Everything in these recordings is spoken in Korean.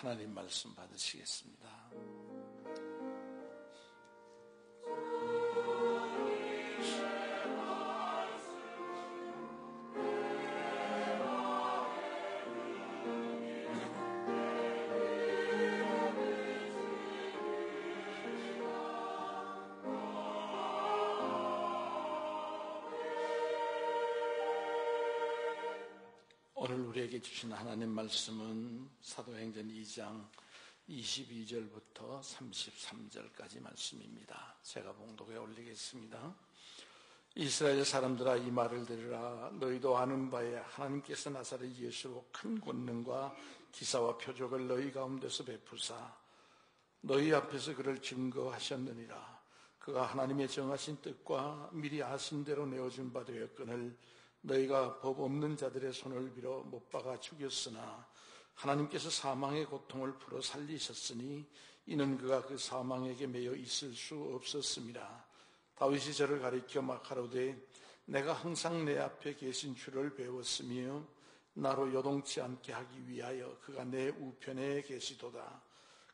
하나님 말씀 받으시겠습니다. 오늘 우리에게 주신 하나님 말씀은 사도행전 2장 22절부터 33절까지 말씀입니다. 제가 봉독에 올리겠습니다. 이스라엘 사람들아, 이 말을 들으라. 너희도 아는 바에 하나님께서 나사렛 예수로 큰 권능과 기사와 표적을 너희 가운데서 베푸사 너희 앞에서 그를 증거하셨느니라. 그가 하나님의 정하신 뜻과 미리 아신 대로 내어준 바 되었거늘 너희가 법 없는 자들의 손을 빌어 못 박아 죽였으나 하나님께서 사망의 고통을 풀어 살리셨으니 이는 그가 그 사망에게 매여 있을 수 없었습니다. 다윗이 저를 가리켜 막하로되 내가 항상 내 앞에 계신 주를 배웠으며 나로 요동치 않게 하기 위하여 그가 내 우편에 계시도다.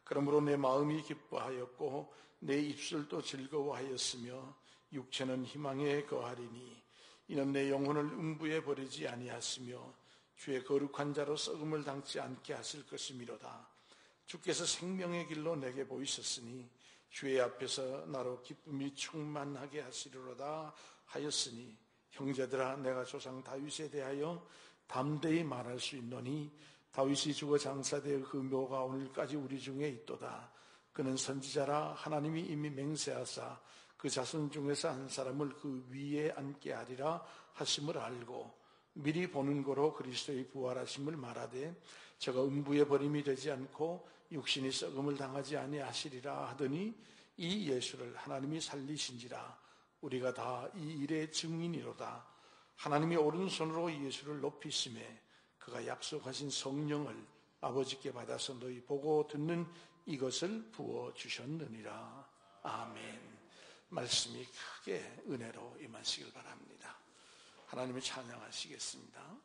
그러므로 내 마음이 기뻐하였고 내 입술도 즐거워하였으며 육체는 희망에 거하리니 이는 내 영혼을 음부에 버리지 아니하시며 주의 거룩한 자로 썩음을 당치 않게 하실 것이미로다. 주께서 생명의 길로 내게 보이셨으니 주의 앞에서 나로 기쁨이 충만하게 하시리로다 하였으니 형제들아, 내가 조상 다윗에 대하여 담대히 말할 수 있노니 다윗이 죽어 장사되어 그 묘가 오늘까지 우리 중에 있도다. 그는 선지자라 하나님이 이미 맹세하사 그 자손 중에서 한 사람을 그 위에 앉게 하리라 하심을 알고 미리 보는 거로 그리스도의 부활하심을 말하되 저가 음부에 버림이 되지 않고 육신이 썩음을 당하지 아니하시리라 하더니 이 예수를 하나님이 살리신지라. 우리가 다 이 일의 증인이로다. 하나님이 오른손으로 예수를 높이심에 그가 약속하신 성령을 아버지께 받아서 너희 보고 듣는 이것을 부어주셨느니라. 아멘. 말씀이 크게 은혜로 임하시길 바랍니다. 하나님을 찬양하시겠습니다.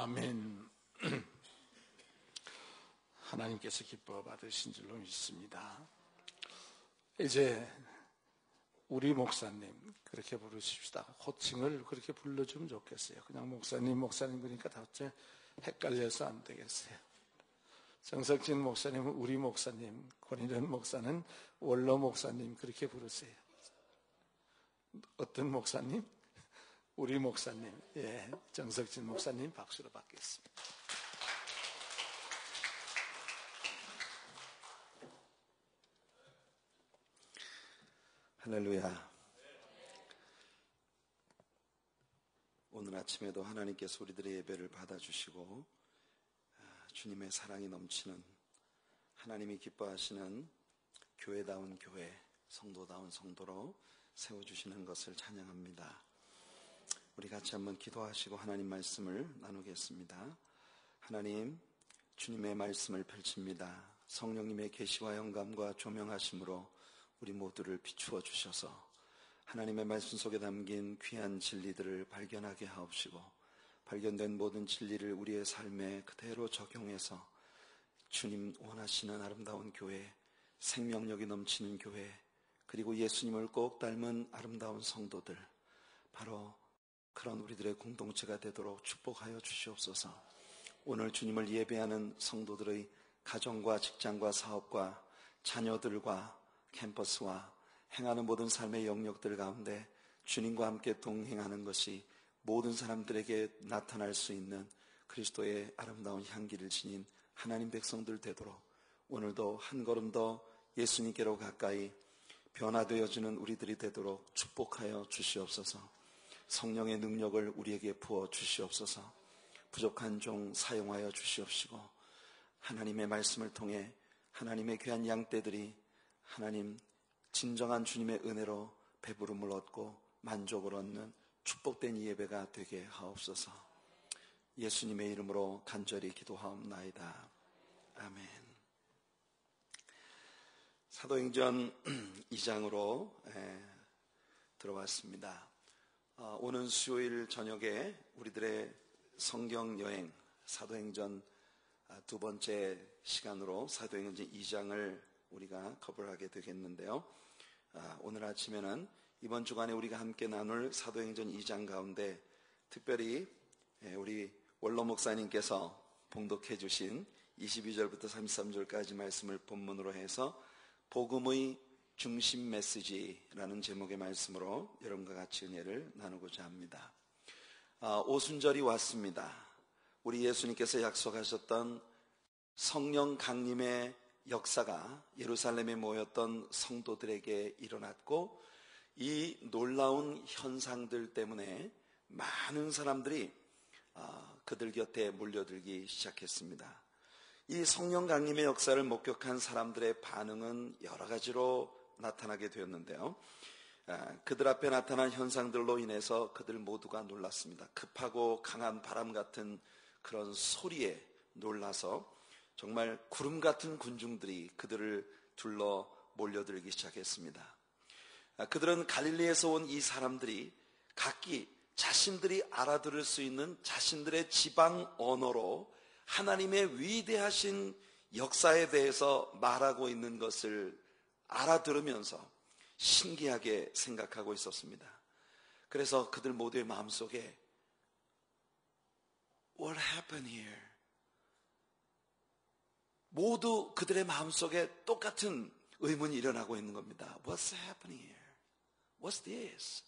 아멘. 하나님께서 기뻐 받으신 줄로 믿습니다. 이제 우리 목사님 그렇게 부르십시다. 호칭을 그렇게 불러주면 좋겠어요. 그냥 목사님 그러니까 다들 헷갈려서 안 되겠어요. 정석진 목사님은 우리 목사님, 권인현 목사는 원로 목사님 그렇게 부르세요. 어떤 목사님? 우리 목사님, 예, 정석진 목사님 박수로 받겠습니다. 할렐루야. 오늘 아침에도 하나님께서 우리들의 예배를 받아주시고 주님의 사랑이 넘치는, 하나님이 기뻐하시는 교회다운 교회, 성도다운 성도로 세워주시는 것을 찬양합니다. 우리 같이 한번 기도하시고 하나님 말씀을 나누겠습니다. 하나님, 주님의 말씀을 펼칩니다. 성령님의 계시와 영감과 조명하심으로 우리 모두를 비추어 주셔서 하나님의 말씀 속에 담긴 귀한 진리들을 발견하게 하옵시고, 발견된 모든 진리를 우리의 삶에 그대로 적용해서 주님 원하시는 아름다운 교회, 생명력이 넘치는 교회, 그리고 예수님을 꼭 닮은 아름다운 성도들, 바로 그런 우리들의 공동체가 되도록 축복하여 주시옵소서. 오늘 주님을 예배하는 성도들의 가정과 직장과 사업과 자녀들과 캠퍼스와 행하는 모든 삶의 영역들 가운데 주님과 함께 동행하는 것이 모든 사람들에게 나타날 수 있는 그리스도의 아름다운 향기를 지닌 하나님 백성들 되도록 오늘도 한 걸음 더 예수님께로 가까이 변화되어지는 우리들이 되도록 축복하여 주시옵소서. 성령의 능력을 우리에게 부어 주시옵소서. 부족한 종 사용하여 주시옵시고, 하나님의 말씀을 통해 하나님의 귀한 양떼들이 하나님 진정한 주님의 은혜로 배부름을 얻고 만족을 얻는 축복된 이 예배가 되게 하옵소서. 예수님의 이름으로 간절히 기도하옵나이다. 아멘. 사도행전 2장으로 들어왔습니다. 오는 수요일 저녁에 우리들의 성경 여행, 사도행전 두 번째 시간으로 사도행전 2장을 우리가 커버를 하게 되겠는데요. 오늘 아침에는 이번 주간에 우리가 함께 나눌 사도행전 2장 가운데 특별히 우리 원로 목사님께서 봉독해 주신 22절부터 33절까지 말씀을 본문으로 해서 복음의 중심 메시지라는 제목의 말씀으로 여러분과 같이 은혜를 나누고자 합니다. 오순절이 왔습니다. 우리 예수님께서 약속하셨던 성령 강림의 역사가 예루살렘에 모였던 성도들에게 일어났고, 이 놀라운 현상들 때문에 많은 사람들이 그들 곁에 몰려들기 시작했습니다. 이 성령 강림의 역사를 목격한 사람들의 반응은 여러 가지로 나타나게 되었는데요. 그들 앞에 나타난 현상들로 인해서 그들 모두가 놀랐습니다. 급하고 강한 바람 같은 그런 소리에 놀라서 정말 구름 같은 군중들이 그들을 둘러 몰려들기 시작했습니다. 그들은 갈릴리에서 온 이 사람들이 각기 자신들이 알아들을 수 있는 자신들의 지방 언어로 하나님의 위대하신 역사에 대해서 말하고 있는 것을 알아들으면서 신기하게 생각하고 있었습니다. 그래서 그들 모두의 마음속에 What happened here? 모두 그들의 마음속에 똑같은 의문이 일어나고 있는 겁니다. What's happening here? What's this?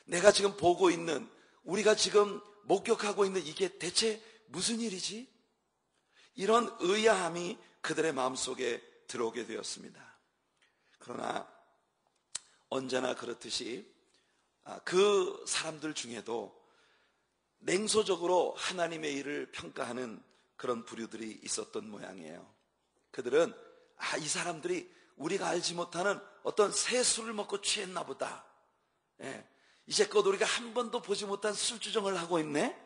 내가 지금 보고 있는, 우리가 지금 목격하고 있는 이게 대체 무슨 일이지? 이런 의아함이 그들의 마음속에 들어오게 되었습니다. 그러나 언제나 그렇듯이 그 사람들 중에도 냉소적으로 하나님의 일을 평가하는 그런 부류들이 있었던 모양이에요. 그들은 이 사람들이 우리가 알지 못하는 어떤 새 술을 먹고 취했나 보다. 이제껏 우리가 한 번도 보지 못한 술주정을 하고 있네.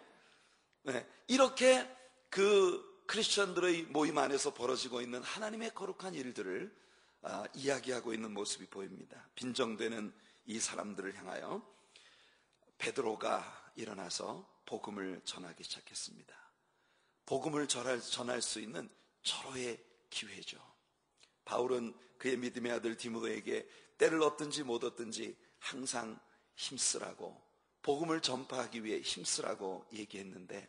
이렇게 그 크리스천들의 모임 안에서 벌어지고 있는 하나님의 거룩한 일들을 이야기하고 있는 모습이 보입니다. 빈정되는 이 사람들을 향하여 베드로가 일어나서 복음을 전하기 시작했습니다. 복음을 전할 수 있는 절호의 기회죠. 바울은 그의 믿음의 아들 디모데에게 때를 얻든지 못 얻든지 항상 힘쓰라고, 복음을 전파하기 위해 힘쓰라고 얘기했는데,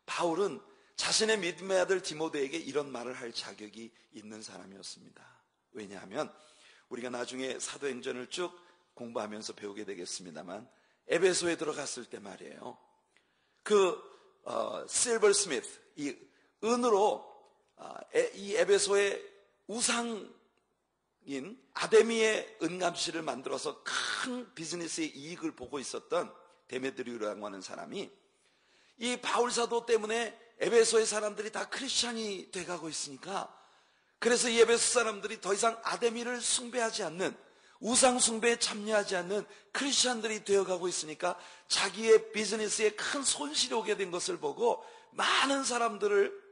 바울은 자신의 믿음의 아들 디모데에게 이런 말을 할 자격이 있는 사람이었습니다. 왜냐하면 우리가 나중에 사도행전을 쭉 공부하면서 배우게 되겠습니다만, 에베소에 들어갔을 때 말이에요, 실버 스미트, 이 은으로 이 에베소의 우상인 아데미의 은감실을 만들어서 큰 비즈니스의 이익을 보고 있었던 데메드리우라고 하는 사람이, 이 바울 사도 때문에 에베소의 사람들이 다 크리스찬이 돼가고 있으니까, 그래서 이 에베소 사람들이 더 이상 아데미를 숭배하지 않는, 우상 숭배에 참여하지 않는 크리스찬들이 되어가고 있으니까 자기의 비즈니스에 큰 손실이 오게 된 것을 보고 많은 사람들을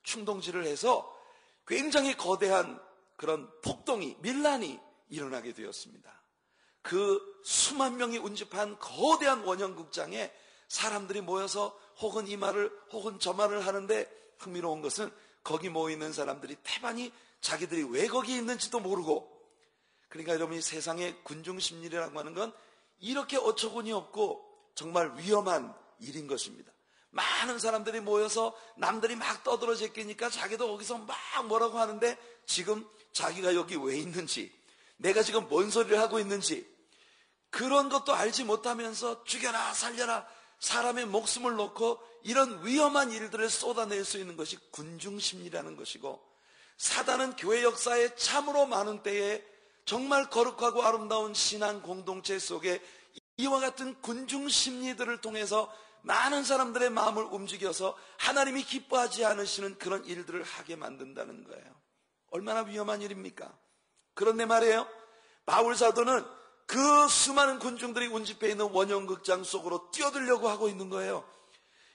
충동질을 해서 굉장히 거대한 그런 폭동이, 밀란이 일어나게 되었습니다. 그 수만 명이 운집한 거대한 원형극장에 사람들이 모여서 혹은 이 말을 혹은 저 말을 하는데, 흥미로운 것은 거기 모이는 사람들이 태반이 자기들이 왜 거기 있는지도 모르고, 그러니까 여러분이 세상의 군중심리라고 하는 건 이렇게 어처구니 없고 정말 위험한 일인 것입니다. 많은 사람들이 모여서 남들이 막 떠들어 제끼니까 자기도 거기서 막 뭐라고 하는데, 지금 자기가 여기 왜 있는지, 내가 지금 뭔 소리를 하고 있는지 그런 것도 알지 못하면서 죽여라 살려라, 사람의 목숨을 놓고 이런 위험한 일들을 쏟아낼 수 있는 것이 군중심리라는 것이고, 사단은 교회 역사에 참으로 많은 때에 정말 거룩하고 아름다운 신앙 공동체 속에 이와 같은 군중심리들을 통해서 많은 사람들의 마음을 움직여서 하나님이 기뻐하지 않으시는 그런 일들을 하게 만든다는 거예요. 얼마나 위험한 일입니까? 그런데 말이에요, 바울 사도는 그 수많은 군중들이 운집해 있는 원형극장 속으로 뛰어들려고 하고 있는 거예요.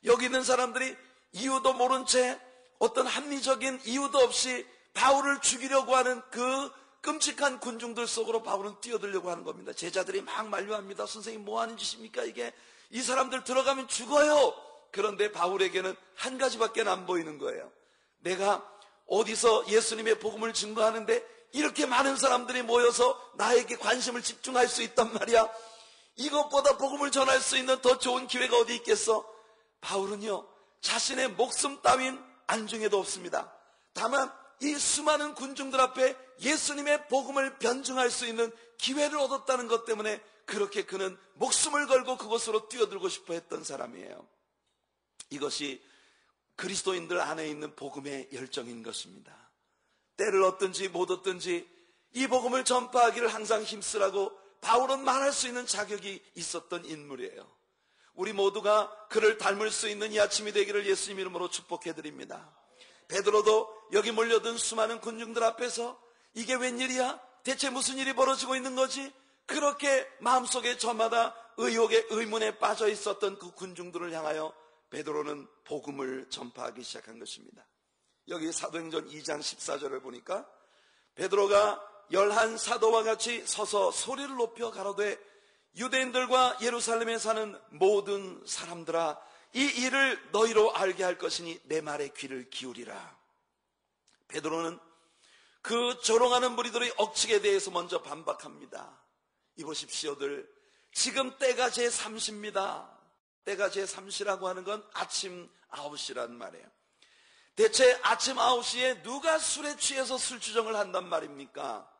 여기 있는 사람들이 이유도 모른 채 어떤 합리적인 이유도 없이 바울을 죽이려고 하는 그 끔찍한 군중들 속으로 바울은 뛰어들려고 하는 겁니다. 제자들이 막 만류합니다. 선생님 뭐 하는 짓입니까 이게? 이 사람들 들어가면 죽어요. 그런데 바울에게는 한 가지밖에 안 보이는 거예요. 내가 어디서 예수님의 복음을 증거하는데 이렇게 많은 사람들이 모여서 나에게 관심을 집중할 수 있단 말이야. 이것보다 복음을 전할 수 있는 더 좋은 기회가 어디 있겠어? 바울은요, 자신의 목숨 따윈 안중에도 없습니다. 다만 이 수많은 군중들 앞에 예수님의 복음을 변증할 수 있는 기회를 얻었다는 것 때문에 그렇게 그는 목숨을 걸고 그곳으로 뛰어들고 싶어 했던 사람이에요. 이것이 그리스도인들 안에 있는 복음의 열정인 것입니다. 때를 얻든지 못 얻든지 이 복음을 전파하기를 항상 힘쓰라고 바울은 말할 수 있는 자격이 있었던 인물이에요. 우리 모두가 그를 닮을 수 있는 이 아침이 되기를 예수님 이름으로 축복해드립니다. 베드로도 여기 몰려든 수많은 군중들 앞에서 이게 웬일이야? 대체 무슨 일이 벌어지고 있는 거지? 그렇게 마음속에 저마다 의혹에 의문에 빠져 있었던 그 군중들을 향하여 베드로는 복음을 전파하기 시작한 것입니다. 여기 사도행전 2장 14절을 보니까 베드로가 11 사도와 같이 서서 소리를 높여 가로되 유대인들과 예루살렘에 사는 모든 사람들아, 이 일을 너희로 알게 할 것이니 내 말에 귀를 기울이라. 베드로는 그 조롱하는 무리들의 억측에 대해서 먼저 반박합니다. 이보십시오들, 지금 때가 제3시입니다. 때가 제3시라고 하는 건 아침 9시란 말이에요. 대체 아침 9시에 누가 술에 취해서 술주정을 한단 말입니까?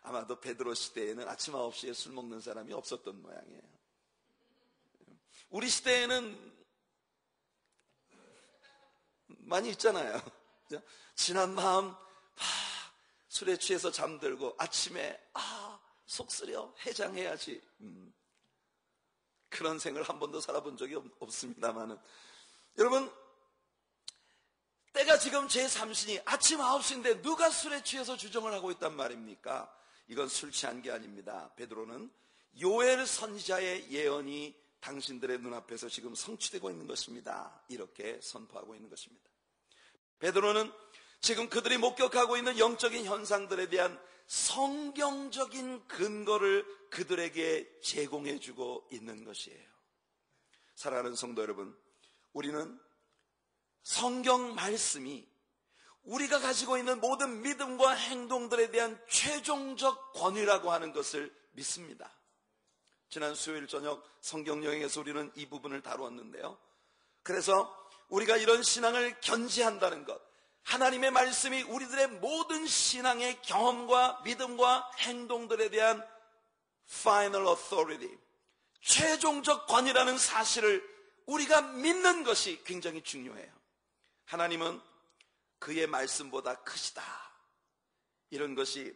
아마도 베드로 시대에는 아침 9시에 술 먹는 사람이 없었던 모양이에요. 우리 시대에는 많이 있잖아요. 지난 밤 술에 취해서 잠들고 아침에 속 쓰려 해장해야지. 그런 생을 한 번도 살아본 적이 없습니다만은, 여러분, 때가 지금 제3시니 아침 9시인데 누가 술에 취해서 주정을 하고 있단 말입니까? 이건 술 취한 게 아닙니다. 베드로는 요엘 선지자의 예언이 당신들의 눈앞에서 지금 성취되고 있는 것입니다. 이렇게 선포하고 있는 것입니다. 베드로는 지금 그들이 목격하고 있는 영적인 현상들에 대한 성경적인 근거를 그들에게 제공해주고 있는 것이에요. 사랑하는 성도 여러분, 우리는 성경 말씀이 우리가 가지고 있는 모든 믿음과 행동들에 대한 최종적 권위라고 하는 것을 믿습니다. 지난 수요일 저녁 성경 여행에서 우리는 이 부분을 다루었는데요. 그래서 우리가 이런 신앙을 견지한다는 것, 하나님의 말씀이 우리들의 모든 신앙의 경험과 믿음과 행동들에 대한 final authority, 최종적 권위라는 사실을 우리가 믿는 것이 굉장히 중요해요. 하나님은 그의 말씀보다 크시다, 이런 것이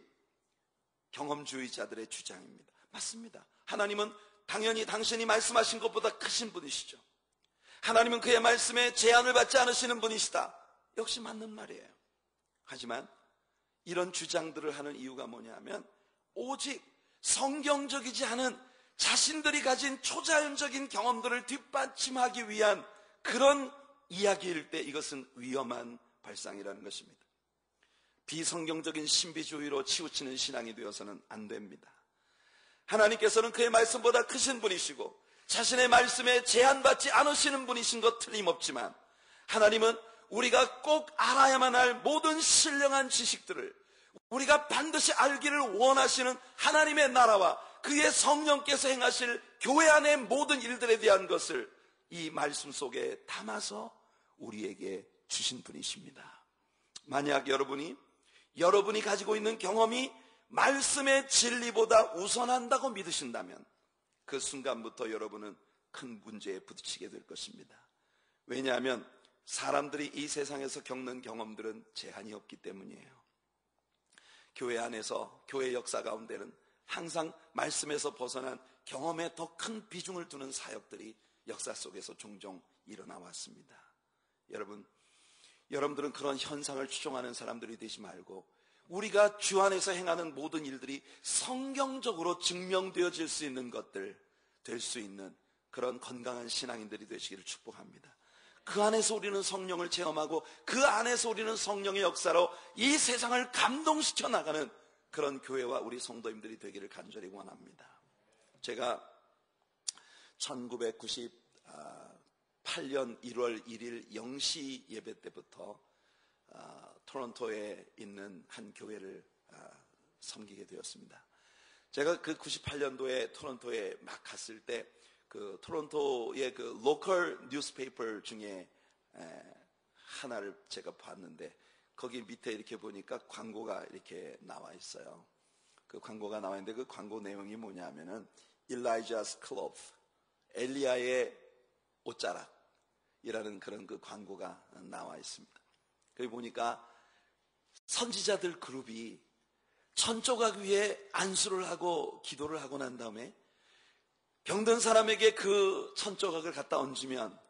경험주의자들의 주장입니다. 맞습니다. 하나님은 당연히 당신이 말씀하신 것보다 크신 분이시죠. 하나님은 그의 말씀에 제한을 받지 않으시는 분이시다, 역시 맞는 말이에요. 하지만 이런 주장들을 하는 이유가 뭐냐면 오직 성경적이지 않은 자신들이 가진 초자연적인 경험들을 뒷받침하기 위한 그런 이야기일 때 이것은 위험한 발상이라는 것입니다. 비성경적인 신비주의로 치우치는 신앙이 되어서는 안 됩니다. 하나님께서는 그의 말씀보다 크신 분이시고 자신의 말씀에 제한받지 않으시는 분이신 것 틀림없지만, 하나님은 우리가 꼭 알아야만 할 모든 신령한 지식들을, 우리가 반드시 알기를 원하시는 하나님의 나라와 그의 성령께서 행하실 교회 안의 모든 일들에 대한 것을 이 말씀 속에 담아서 우리에게 주신 분이십니다. 만약 여러분이 가지고 있는 경험이 말씀의 진리보다 우선한다고 믿으신다면 그 순간부터 여러분은 큰 문제에 부딪히게 될 것입니다. 왜냐하면 사람들이 이 세상에서 겪는 경험들은 제한이 없기 때문이에요. 교회 안에서, 교회 역사 가운데는 항상 말씀에서 벗어난 경험에 더 큰 비중을 두는 사역들이 역사 속에서 종종 일어나 왔습니다. 여러분들은 그런 현상을 추종하는 사람들이 되지 말고 우리가 주 안에서 행하는 모든 일들이 성경적으로 증명되어질 수 있는 것들 될 수 있는 그런 건강한 신앙인들이 되시기를 축복합니다. 그 안에서 우리는 성령을 체험하고 그 안에서 우리는 성령의 역사로 이 세상을 감동시켜 나가는 그런 교회와 우리 성도님들이 되기를 간절히 원합니다. 제가 1998년 1월 1일 0시 예배 때부터 토론토에 있는 한 교회를 섬기게 되었습니다. 제가 그 98년도에 토론토에 막 갔을 때 그 토론토의 그 로컬 뉴스페이퍼 중에 하나를 제가 봤는데 거기 밑에 이렇게 보니까 광고가 이렇게 나와 있어요. 그 광고가 나와 있는데 그 광고 내용이 뭐냐면은 Elijah's Cloth, 엘리야의 옷자락이라는 그런 그 광고가 나와 있습니다. 거기 보니까 선지자들 그룹이 천조각 위에 안수를 하고 기도를 하고 난 다음에 병든 사람에게 그 천조각을 갖다 얹으면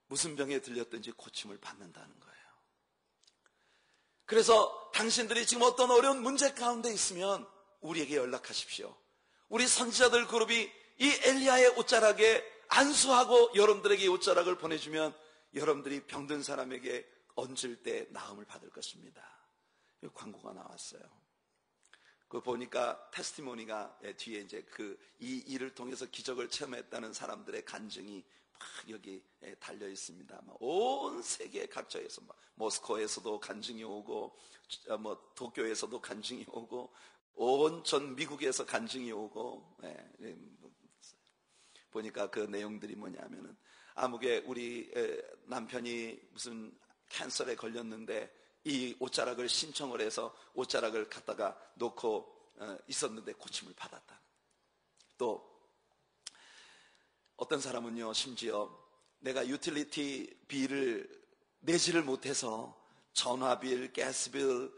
무슨 병에 들렸든지 고침을 받는다는 거예요. 그래서 당신들이 지금 어떤 어려운 문제 가운데 있으면 우리에게 연락하십시오. 우리 선지자들 그룹이 이 엘리야의 옷자락에 안수하고 여러분들에게 이 옷자락을 보내주면 여러분들이 병든 사람에게 얹을 때 나음을 받을 것입니다. 이 광고가 나왔어요. 그 보니까 테스티모니가 뒤에 이제 이 일을 통해서 기적을 체험했다는 사람들의 간증이 막 여기 달려 있습니다. 온 세계 각처에서 모스코에서도 간증이 오고, 도쿄에서도 간증이 오고, 온 전 미국에서 간증이 오고, 보니까 그 내용들이 뭐냐면은 아무개 우리 남편이 무슨 캔서에 걸렸는데 이 옷자락을 신청을 해서 옷자락을 갖다가 놓고 있었는데 고침을 받았다. 또 어떤 사람은요, 심지어 내가 유틸리티 비를 내지를 못해서 전화빌, 가스빌,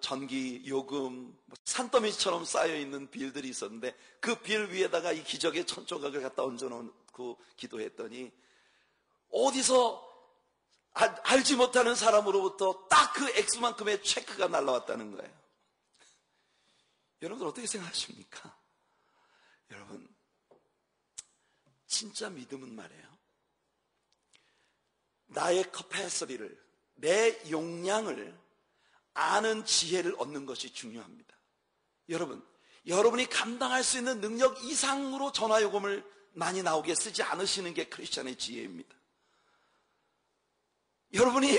전기 요금 산더미처럼 쌓여있는 빌들이 있었는데 그 빌 위에다가 이 기적의 천조각을 갖다 얹어놓고 기도했더니 어디서 알지 못하는 사람으로부터 딱 그 액수만큼의 체크가 날라왔다는 거예요. 여러분들 어떻게 생각하십니까? 여러분, 진짜 믿음은 말이에요, 나의 캐패시티를, 내 용량을 아는 지혜를 얻는 것이 중요합니다. 여러분이 감당할 수 있는 능력 이상으로 전화요금을 많이 나오게 쓰지 않으시는 게 크리스찬의 지혜입니다. 여러분이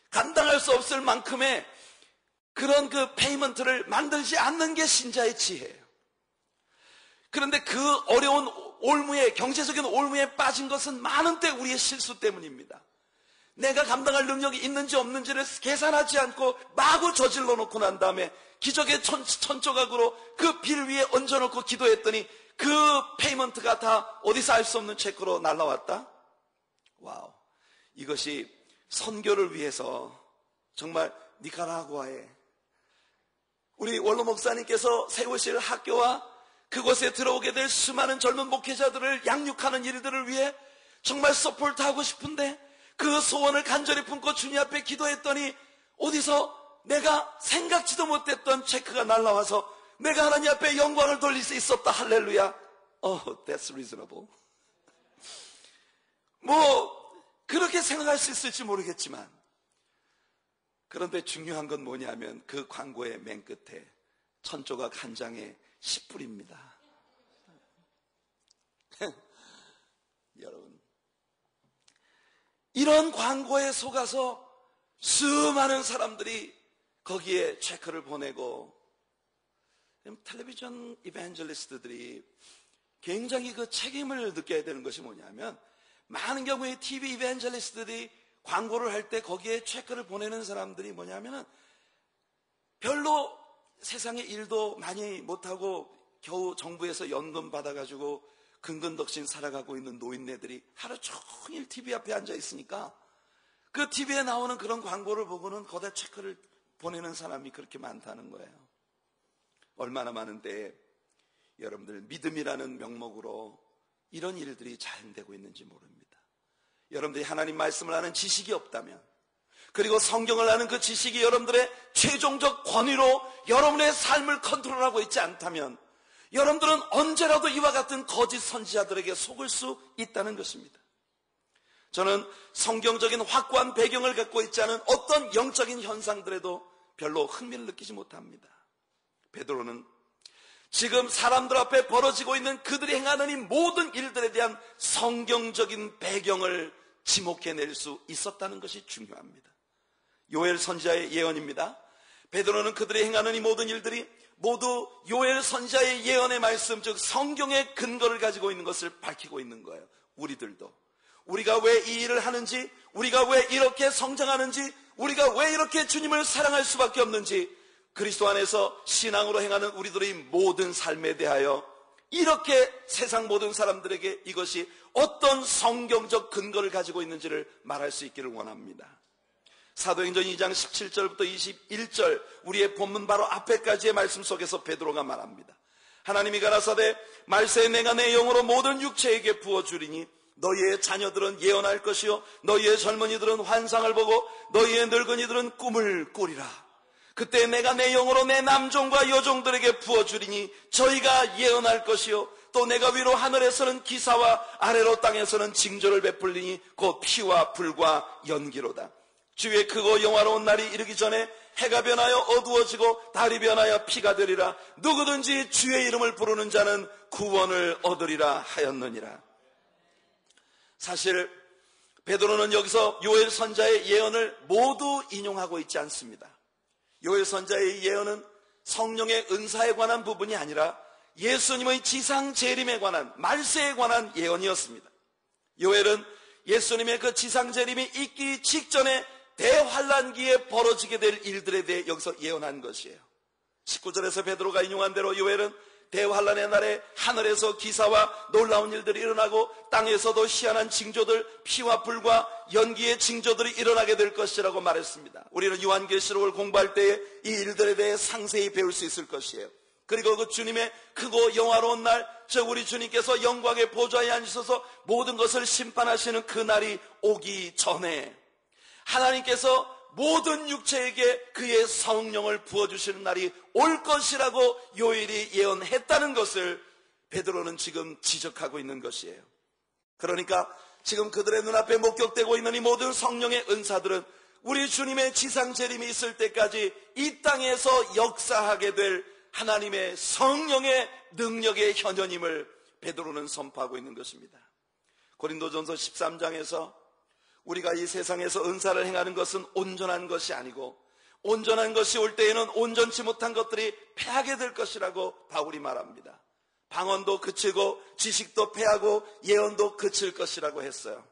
감당할 수 없을 만큼의 그런 그 페이먼트를 만들지 않는 게 신자의 지혜예요. 그런데 그 어려운 올무에, 경제적인 올무에 빠진 것은 많은 때 우리의 실수 때문입니다. 내가 감당할 능력이 있는지 없는지를 계산하지 않고 마구 저질러 놓고 난 다음에 기적의 천조각으로 그 빌 위에 얹어놓고 기도했더니 그 페이먼트가 다 어디서 알 수 없는 체크로 날라왔다? 와우. 이것이 선교를 위해서 정말 니카라구아에 우리 원로 목사님께서 세우실 학교와 그곳에 들어오게 될 수많은 젊은 목회자들을 양육하는 일들을 위해 정말 서포트하고 싶은데 그 소원을 간절히 품고 주님 앞에 기도했더니 어디서 내가 생각지도 못했던 체크가 날라와서 내가 하나님 앞에 영광을 돌릴 수 있었다. 할렐루야. That's reasonable. 그렇게 생각할 수 있을지 모르겠지만, 그런데 중요한 건 뭐냐면 그 광고의 맨 끝에 천조각 한 장에 10불입니다. 여러분, 이런 광고에 속아서 수많은 사람들이 거기에 체크를 보내고, 텔레비전 이벤젤리스트들이 굉장히 그 책임을 느껴야 되는 것이 뭐냐면, 많은 경우에 TV 이벤젤리스트들이 광고를 할 때 거기에 체크를 보내는 사람들이 뭐냐면은 별로 세상에 일도 많이 못하고 겨우 정부에서 연금 받아가지고 근근덕신 살아가고 있는 노인네들이 하루 종일 TV 앞에 앉아 있으니까 그 TV에 나오는 그런 광고를 보고는 거기다 체크를 보내는 사람이 그렇게 많다는 거예요. 얼마나 많은데 여러분들 믿음이라는 명목으로 이런 일들이 잘 되고 있는지 모릅니다. 여러분들이 하나님 말씀을 아는 지식이 없다면, 그리고 성경을 아는 그 지식이 여러분들의 최종적 권위로 여러분의 삶을 컨트롤하고 있지 않다면 여러분들은 언제라도 이와 같은 거짓 선지자들에게 속을 수 있다는 것입니다. 저는 성경적인 확고한 배경을 갖고 있지 않은 어떤 영적인 현상들에도 별로 흥미를 느끼지 못합니다. 베드로는 지금 사람들 앞에 벌어지고 있는 그들이 행하는 이 모든 일들에 대한 성경적인 배경을 지목해낼 수 있었다는 것이 중요합니다. 요엘 선지자의 예언입니다. 베드로는 그들이 행하는 이 모든 일들이 모두 요엘 선지자의 예언의 말씀, 즉 성경의 근거를 가지고 있는 것을 밝히고 있는 거예요. 우리들도 우리가 왜 이 일을 하는지, 우리가 왜 이렇게 성장하는지, 우리가 왜 이렇게 주님을 사랑할 수밖에 없는지, 그리스도 안에서 신앙으로 행하는 우리들의 모든 삶에 대하여 이렇게 세상 모든 사람들에게 이것이 어떤 성경적 근거를 가지고 있는지를 말할 수 있기를 원합니다. 사도행전 2장 17절부터 21절, 우리의 본문 바로 앞에까지의 말씀 속에서 베드로가 말합니다. 하나님이 가라사대 말세 내가 내 영으로 모든 육체에게 부어주리니 너희의 자녀들은 예언할 것이요 너희의 젊은이들은 환상을 보고 너희의 늙은이들은 꿈을 꾸리라. 그때 내가 내 영으로 내 남종과 여종들에게 부어주리니 저희가 예언할 것이요 또 내가 위로 하늘에서는 기사와 아래로 땅에서는 징조를 베풀리니 곧 피와 불과 연기로다. 주의 크고 영화로운 날이 이르기 전에 해가 변하여 어두워지고 달이 변하여 피가 되리라. 누구든지 주의 이름을 부르는 자는 구원을 얻으리라 하였느니라. 사실 베드로는 여기서 요엘 선지자의 예언을 모두 인용하고 있지 않습니다. 요엘 선지자의 예언은 성령의 은사에 관한 부분이 아니라 예수님의 지상 재림에 관한, 말세에 관한 예언이었습니다. 요엘은 예수님의 그 지상 재림이 있기 직전에 대환란기에 벌어지게 될 일들에 대해 여기서 예언한 것이에요. 19절에서 베드로가 인용한 대로 요엘은 대환란의 날에 하늘에서 기사와 놀라운 일들이 일어나고 땅에서도 희한한 징조들, 피와 불과 연기의 징조들이 일어나게 될 것이라고 말했습니다. 우리는 요한계시록을 공부할 때에 이 일들에 대해 상세히 배울 수 있을 것이에요. 그리고 그 주님의 크고 영화로운 날, 즉 우리 주님께서 영광의 보좌에 앉으셔서 모든 것을 심판하시는 그 날이 오기 전에 하나님께서 모든 육체에게 그의 성령을 부어주시는 날이 올 것이라고 요엘이 예언했다는 것을 베드로는 지금 지적하고 있는 것이에요. 그러니까 지금 그들의 눈앞에 목격되고 있는 이 모든 성령의 은사들은 우리 주님의 지상 재림이 있을 때까지 이 땅에서 역사하게 될 하나님의 성령의 능력의 현현임을 베드로는 선포하고 있는 것입니다. 고린도전서 13장에서 우리가 이 세상에서 은사를 행하는 것은 온전한 것이 아니고 온전한 것이 올 때에는 온전치 못한 것들이 패하게 될 것이라고 바울이 말합니다. 방언도 그치고 지식도 패하고 예언도 그칠 것이라고 했어요.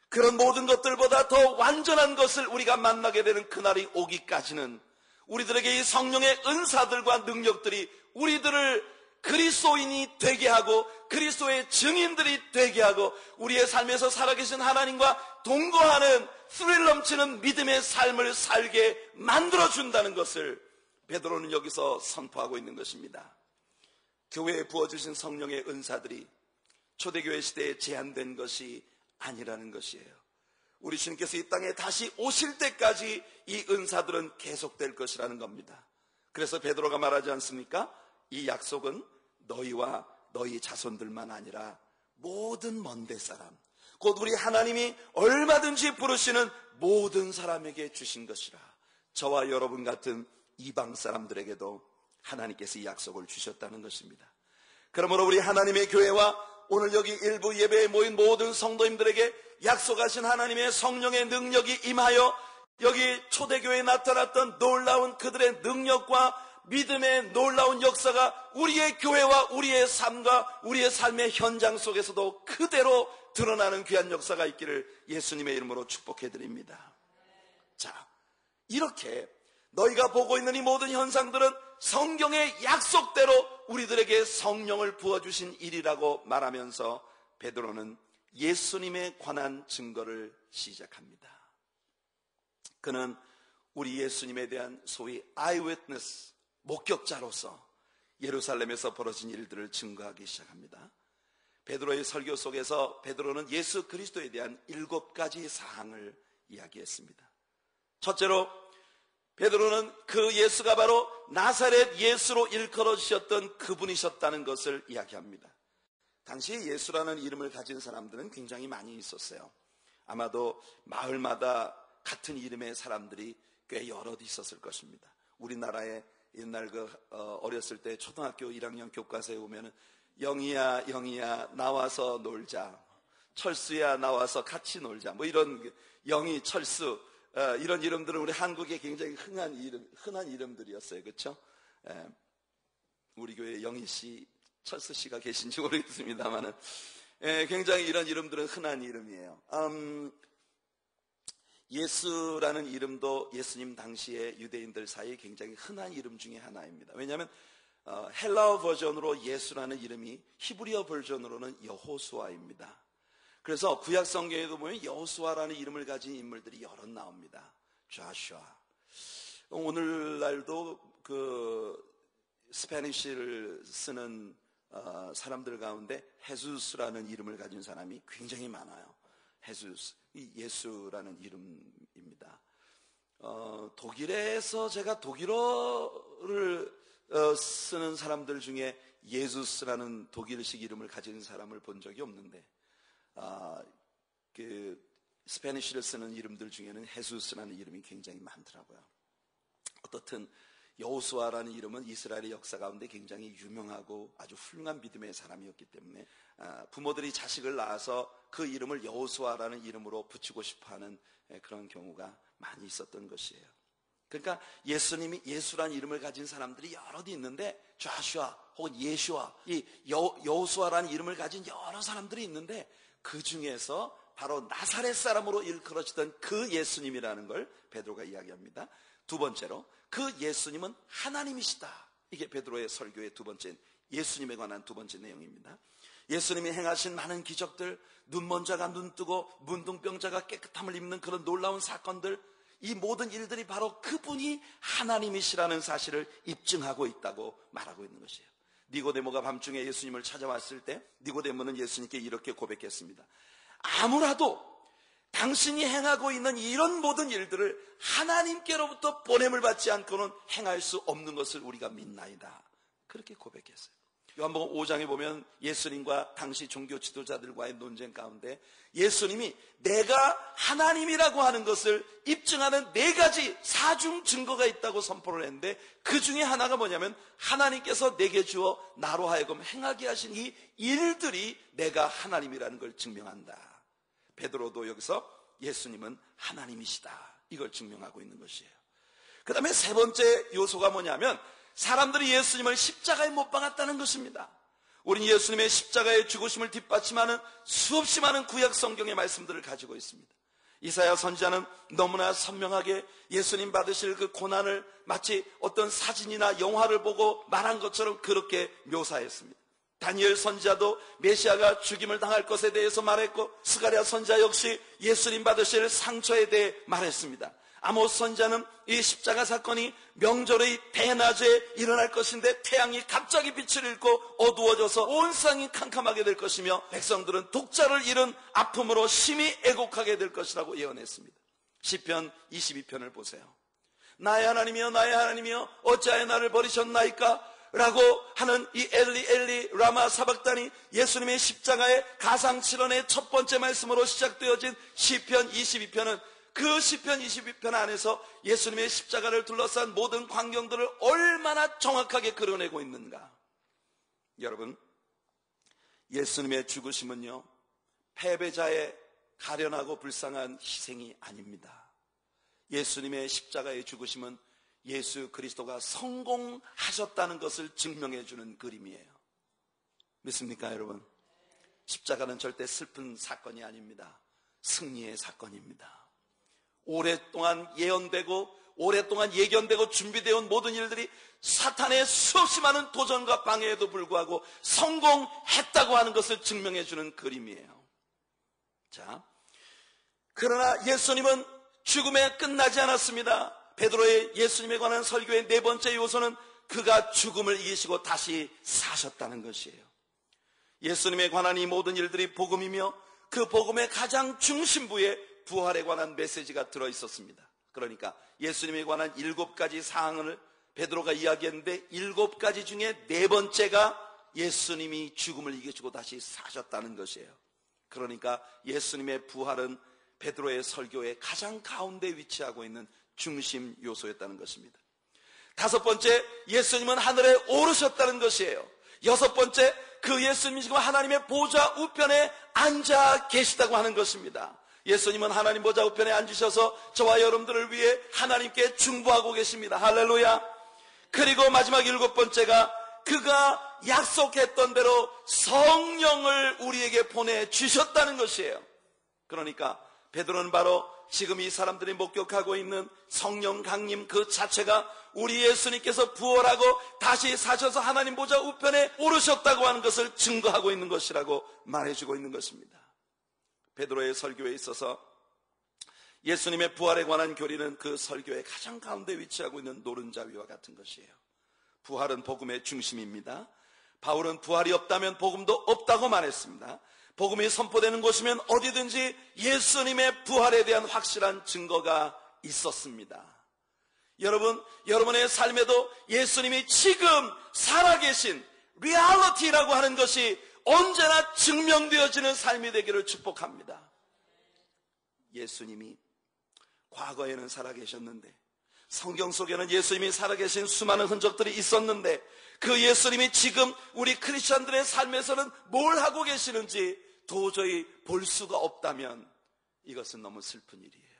그런 모든 것들보다 더 완전한 것을 우리가 만나게 되는 그날이 오기까지는 우리들에게 이 성령의 은사들과 능력들이 우리들을 그리스도인이 되게 하고 그리스도의 증인들이 되게 하고 우리의 삶에서 살아계신 하나님과 동거하는 스릴 넘치는 믿음의 삶을 살게 만들어준다는 것을 베드로는 여기서 선포하고 있는 것입니다. 교회에 부어주신 성령의 은사들이 초대교회 시대에 제한된 것이 아니라는 것이에요. 우리 주님께서 이 땅에 다시 오실 때까지 이 은사들은 계속될 것이라는 겁니다. 그래서 베드로가 말하지 않습니까? 이 약속은 너희와 너희 자손들만 아니라 모든 먼데 사람, 곧 우리 하나님이 얼마든지 부르시는 모든 사람에게 주신 것이라. 저와 여러분 같은 이방 사람들에게도 하나님께서 이 약속을 주셨다는 것입니다. 그러므로 우리 하나님의 교회와 오늘 여기 일부 예배에 모인 모든 성도님들에게 약속하신 하나님의 성령의 능력이 임하여 여기 초대교회에 나타났던 놀라운 그들의 능력과 믿음의 놀라운 역사가 우리의 교회와 우리의 삶과 우리의 삶의 현장 속에서도 그대로 드러나는 귀한 역사가 있기를 예수님의 이름으로 축복해드립니다. 자, 이렇게 너희가 보고 있는 이 모든 현상들은 성경의 약속대로 우리들에게 성령을 부어주신 일이라고 말하면서 베드로는 예수님에 관한 증거를 시작합니다. 그는 우리 예수님에 대한 소위 eyewitness, 목격자로서 예루살렘에서 벌어진 일들을 증거하기 시작합니다. 베드로의 설교 속에서 베드로는 예수 그리스도에 대한 7가지 사항을 이야기했습니다. 첫째로 베드로는 그 예수가 바로 나사렛 예수로 일컬어주셨던 그분이셨다는 것을 이야기합니다. 당시에 예수라는 이름을 가진 사람들은 굉장히 많이 있었어요. 아마도 마을마다 같은 이름의 사람들이 꽤 여럿 있었을 것입니다. 우리나라에 옛날 어렸을 때 초등학교 1학년 교과서에 보면은 영희야 영희야 나와서 놀자, 철수야 나와서 같이 놀자, 뭐 이런 영희, 철수 이런 이름들은 우리 한국에 굉장히 흔한 이름들이었어요. 그렇죠? 우리 교회에 영희 씨, 철수 씨가 계신지 모르겠습니다만은 굉장히 이런 이름들은 흔한 이름이에요. 예수라는 이름도 예수님 당시에 유대인들 사이에 굉장히 흔한 이름 중에 하나입니다. 왜냐하면 헬라어 버전으로 예수라는 이름이 히브리어 버전으로는 여호수아입니다. 그래서 구약 성경에도 보면 여호수아라는 이름을 가진 인물들이 여럿 나옵니다. 조슈아. 오늘날도 그 스페니쉬를 쓰는 사람들 가운데 헤수스라는 이름을 가진 사람이 굉장히 많아요. 헤수스, 예수라는 이름입니다. 독일에서 제가 독일어를 쓰는 사람들 중에 예수스라는 독일식 이름을 가진 사람을 본 적이 없는데 그 스페니쉬를 쓰는 이름들 중에는 헤수스라는 이름이 굉장히 많더라고요. 어떻든 여호수아라는 이름은 이스라엘의 역사 가운데 굉장히 유명하고 아주 훌륭한 믿음의 사람이었기 때문에 부모들이 자식을 낳아서 그 이름을 여호수아라는 이름으로 붙이고 싶어하는 그런 경우가 많이 있었던 것이에요. 그러니까 예수님이 예수라는 이름을 가진 사람들이 여럿이 있는데 조슈아 혹은 예슈아, 이 여호수아라는 이름을 가진 여러 사람들이 있는데 그 중에서 바로 나사렛 사람으로 일컬어지던 그 예수님이라는 걸 베드로가 이야기합니다. 두 번째로 그 예수님은 하나님이시다. 이게 베드로의 설교의 두 번째, 예수님에 관한 두 번째 내용입니다. 예수님이 행하신 많은 기적들, 눈먼 자가 눈 뜨고 문둥병자가 깨끗함을 입는 그런 놀라운 사건들, 이 모든 일들이 바로 그분이 하나님이시라는 사실을 입증하고 있다고 말하고 있는 것이에요. 니고데모가 밤중에 예수님을 찾아왔을 때 니고데모는 예수님께 이렇게 고백했습니다. 아무라도 당신이 행하고 있는 이런 모든 일들을 하나님께로부터 보냄을 받지 않고는 행할 수 없는 것을 우리가 믿나이다. 그렇게 고백했어요. 요한복음 5장에 보면 예수님과 당시 종교 지도자들과의 논쟁 가운데 예수님이 내가 하나님이라고 하는 것을 입증하는 4가지 사중 증거가 있다고 선포를 했는데 그 중에 하나가 뭐냐면 하나님께서 내게 주어 나로 하여금 행하게 하신 이 일들이 내가 하나님이라는 걸 증명한다. 베드로도 여기서 예수님은 하나님이시다, 이걸 증명하고 있는 것이에요. 그 다음에 세 번째 요소가 뭐냐면 사람들이 예수님을 십자가에 못 박았다는 것입니다. 우린 예수님의 십자가의 죽으심을 뒷받침하는 수없이 많은 구약 성경의 말씀들을 가지고 있습니다. 이사야 선지자는 너무나 선명하게 예수님 받으실 그 고난을 마치 어떤 사진이나 영화를 보고 말한 것처럼 그렇게 묘사했습니다. 다니엘 선지자도 메시아가 죽임을 당할 것에 대해서 말했고, 스가랴 선지자 역시 예수님 받으실 상처에 대해 말했습니다. 아모스 선지자는 이 십자가 사건이 명절의 대낮에 일어날 것인데 태양이 갑자기 빛을 잃고 어두워져서 온 세상이 캄캄하게 될 것이며 백성들은 독자를 잃은 아픔으로 심히 애곡하게 될 것이라고 예언했습니다. 시편 22편을 보세요. 나의 하나님이여 나의 하나님이여 어찌하여 나를 버리셨나이까? 라고 하는 이 엘리 엘리 라마 사박단이 예수님의 십자가의 가상칠언의 첫 번째 말씀으로 시작되어진 시편 22편은 그 시편 22편 안에서 예수님의 십자가를 둘러싼 모든 광경들을 얼마나 정확하게 그려내고 있는가. 여러분, 예수님의 죽으심은요, 패배자의 가련하고 불쌍한 희생이 아닙니다. 예수님의 십자가의 죽으심은 예수 그리스도가 성공하셨다는 것을 증명해 주는 그림이에요. 믿습니까, 여러분? 십자가는 절대 슬픈 사건이 아닙니다. 승리의 사건입니다. 오랫동안 예언되고 오랫동안 예견되고 준비되어 온 모든 일들이 사탄의 수없이 많은 도전과 방해에도 불구하고 성공했다고 하는 것을 증명해 주는 그림이에요. 자, 그러나 예수님은 죽음에 끝나지 않았습니다. 베드로의 예수님에 관한 설교의 네 번째 요소는 그가 죽음을 이기시고 다시 사셨다는 것이에요. 예수님에 관한 이 모든 일들이 복음이며 그 복음의 가장 중심부에 부활에 관한 메시지가 들어있었습니다. 그러니까 예수님에 관한 7가지 사항을 베드로가 이야기했는데 7가지 중에 네 번째가 예수님이 죽음을 이기시고 다시 사셨다는 것이에요. 그러니까 예수님의 부활은 베드로의 설교의 가장 가운데 위치하고 있는 중심 요소였다는 것입니다. 5번째, 예수님은 하늘에 오르셨다는 것이에요. 6번째, 그 예수님이 지금 하나님의 보좌 우편에 앉아 계시다고 하는 것입니다. 예수님은 하나님 보좌 우편에 앉으셔서 저와 여러분들을 위해 하나님께 중보하고 계십니다. 할렐루야. 그리고 마지막 7번째가 그가 약속했던 대로 성령을 우리에게 보내주셨다는 것이에요. 그러니까 베드로는 바로 지금 이 사람들이 목격하고 있는 성령 강림 그 자체가 우리 예수님께서 부활하고 다시 사셔서 하나님 보좌 우편에 오르셨다고 하는 것을 증거하고 있는 것이라고 말해주고 있는 것입니다. 베드로의 설교에 있어서 예수님의 부활에 관한 교리는 그 설교의 가장 가운데 위치하고 있는 노른자위와 같은 것이에요. 부활은 복음의 중심입니다. 바울은 부활이 없다면 복음도 없다고 말했습니다. 복음이 선포되는 곳이면 어디든지 예수님의 부활에 대한 확실한 증거가 있었습니다. 여러분, 여러분의 삶에도 예수님이 지금 살아계신 리얼리티라고 하는 것이 언제나 증명되어지는 삶이 되기를 축복합니다. 예수님이 과거에는 살아계셨는데 성경 속에는 예수님이 살아계신 수많은 흔적들이 있었는데 그 예수님이 지금 우리 크리스찬들의 삶에서는 뭘 하고 계시는지 도저히 볼 수가 없다면 이것은 너무 슬픈 일이에요.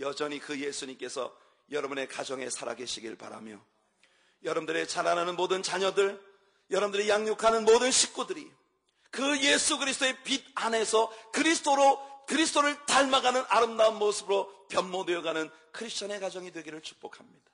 여전히 그 예수님께서 여러분의 가정에 살아계시길 바라며 여러분들의 자라나는 모든 자녀들, 여러분들이 양육하는 모든 식구들이 그 예수 그리스도의 빛 안에서 그리스도를 닮아가는 아름다운 모습으로 변모되어가는 크리스천의 가정이 되기를 축복합니다.